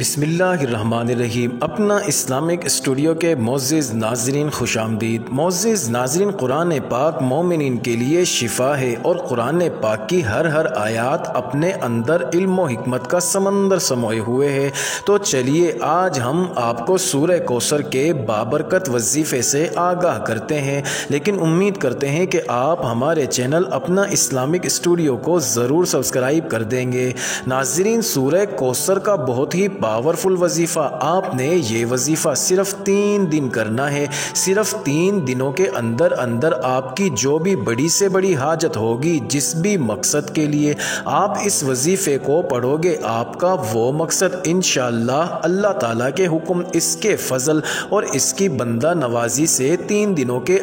بسم اللہ الرحمن الرحیم۔ اپنا اسلامک اسٹوڈیو کے معزز ناظرین خوش آمدید۔ معزز ناظرین، قرآن پاک مومنین کے لیے شفا ہے اور قرآن پاک کی ہر آیات اپنے اندر علم و حکمت کا سمندر سموئے ہوئے ہے۔ تو چلیے آج ہم آپ کو سورہ کوثر کے بابرکت وظیفے سے آگاہ کرتے ہیں، لیکن امید کرتے ہیں کہ آپ ہمارے چینل اپنا اسلامک اسٹوڈیو کو ضرور سبسکرائب کر دیں گے۔ ناظرین، سورہ کوثر کا بہت ہی پاورفل وظیفہ، آپ نے یہ وظیفہ صرف 3 دن کرنا ہے۔ صرف 3 دنوں کے اندر آپ کی جو بھی بڑی سے بڑی حاجت ہوگی، جس بھی مقصد کے لیے آپ اس وظیفے کو پڑھو گے، آپ کا وہ مقصد انشاءاللہ اللہ تعالیٰ کے حکم، اس کے فضل اور اس کی بندہ نوازی سے 3 دنوں کے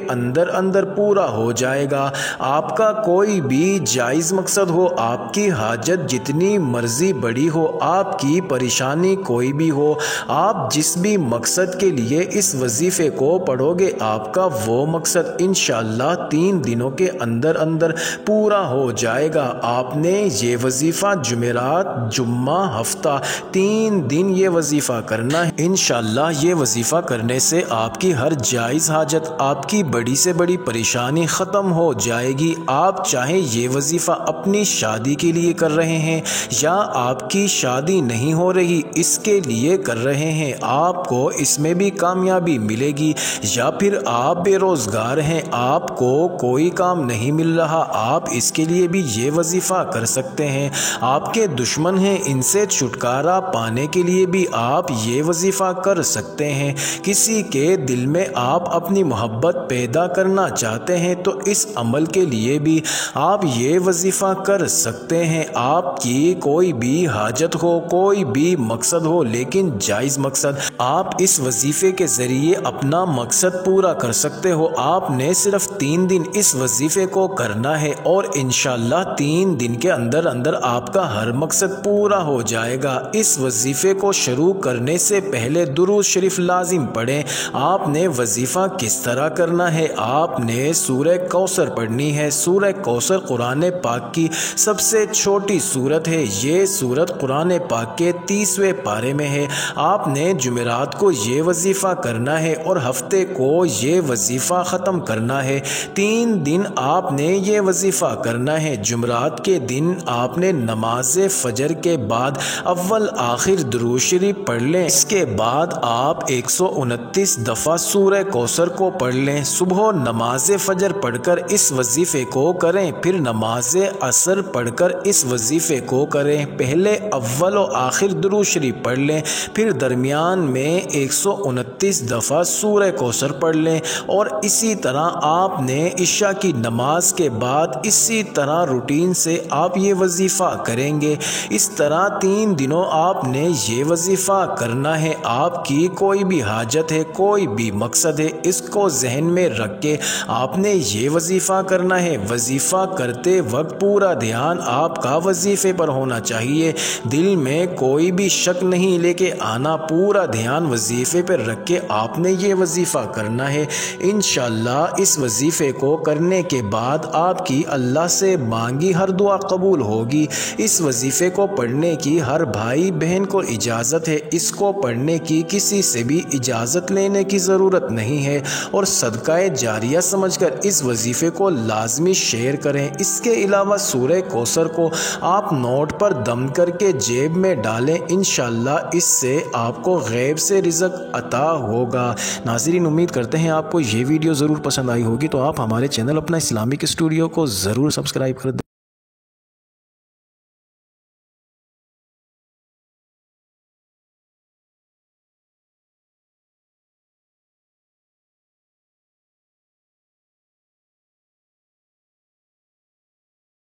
اندر پورا ہو جائے گا۔ آپ کا کوئی بھی جائز مقصد ہو، آپ کی حاجت جتنی مرضی بڑی ہو، آپ کی پریشانی کوئی بھی ہو، آپ جس بھی مقصد کے لیے اس وظیفے کو پڑھو گے، آپ کا وہ مقصد انشاءاللہ 3 دنوں کے اندر پورا ہو جائے گا۔ آپ نے یہ وظیفہ جمعرات، جمعہ، ہفتہ 3 دن یہ وظیفہ کرنا ہے۔ انشاءاللہ یہ وظیفہ کرنے سے آپ کی ہر جائز حاجت، آپ کی بڑی سے بڑی پریشانی ختم ہو جائے گی۔ آپ چاہے یہ وظیفہ اپنی شادی کے لیے کر رہے ہیں یا آپ کی شادی نہیں ہو رہی اس کے لیے کر رہے ہیں، آپ کو اس میں بھی کامیابی ملے گی۔ یا پھر آپ بے روزگار ہیں، آپ کو کوئی کام نہیں مل رہا، آپ اس کے لیے بھی یہ وظیفہ کر سکتے ہیں۔ آپ کے دشمن ہیں، ان سے چھٹکارا پانے کے لیے بھی آپ یہ وظیفہ کر سکتے ہیں۔ کسی کے دل میں آپ اپنی محبت پیدا کرنا چاہتے ہیں تو اس عمل کے لیے بھی آپ یہ وظیفہ کر سکتے ہیں۔ آپ کی کوئی بھی حاجت ہو، کوئی بھی مقصد ہو، لیکن جائز مقصد، آپ اس وظیفے کے ذریعے اپنا مقصد پورا کر سکتے ہو۔ آپ نے صرف 3 دن اس وظیفے کو کرنا ہے اور انشاءاللہ 3 دن کے اندر آپ کا ہر مقصد پورا ہو جائے گا۔ اس وظیفے کو شروع کرنے سے پہلے درود شریف لازم پڑھیں۔ آپ نے وظیفہ کس طرح کرنا ہے؟ آپ نے سورہ کوثر پڑھنی ہے۔ سورہ کوثر قرآن پاک کی سب سے چھوٹی سورت ہے۔ یہ سورت قرآن پاک کے 30ویں پارے میں ہے۔ آپ نے جمعرات کو یہ وظیفہ کرنا ہے اور ہفتے کو یہ وظیفہ ختم کرنا ہے۔ 3 دن آپ نے یہ وظیفہ کرنا ہے۔ جمعرات کے دن آپ نے نماز فجر کے بعد اول آخر درود شریف پڑھ لیں۔ اس کے بعد آپ 129 دفعہ سورہ کوثر کو پڑھ لیں۔ صبح نماز فجر پڑھ کر اس وظیفے کو کریں، پھر نماز عصر پڑھ کر اس وظیفے کو کریں۔ پہلے اول و آخر درود شریف پڑھ لیں، پھر درمیان میں 129 دفعہ سورہ کوثر پڑھ لیں، اور اسی طرح آپ نے عشاء کی نماز کے بعد اسی طرح روٹین سے آپ یہ وظیفہ کریں گے۔ اس طرح 3 دنوں آپ نے یہ وظیفہ کرنا ہے۔ آپ کی کوئی بھی حاجت ہے، کوئی بھی مقصد ہے، اس کو ذہن میں رکھ کے آپ نے یہ وظیفہ کرنا ہے۔ وظیفہ کرتے وقت پورا دھیان آپ کا وظیفے پر ہونا چاہیے، دل میں کوئی بھی شک نہیں لے کے آنا، پورا دھیان وظیفے پر رکھ کے آپ نے یہ وظیفہ کرنا ہے۔ انشاءاللہ اس وظیفے کو کرنے کے بعد آپ کی اللہ سے مانگی ہر دعا قبول ہوگی۔ اس وظیفے کو پڑھنے کی ہر بھائی بہن کو اجازت ہے، اس کو پڑھنے کی کسی سے بھی اجازت لینے کی ضرورت نہیں ہے، اور صدقہ جاریہ سمجھ کر اس وظیفے کو لازمی شیئر کریں۔ اس کے علاوہ سورہ کوثر کو آپ نوٹ پر دم کر کے جیب میں ڈالیں، انشاءاللہ اس سے آپ کو غیب سے رزق عطا ہوگا۔ ناظرین، امید کرتے ہیں آپ کو یہ ویڈیو ضرور پسند آئی ہوگی، تو آپ ہمارے چینل اپنا اسلامک اسٹوڈیو کو ضرور سبسکرائب کر دیں۔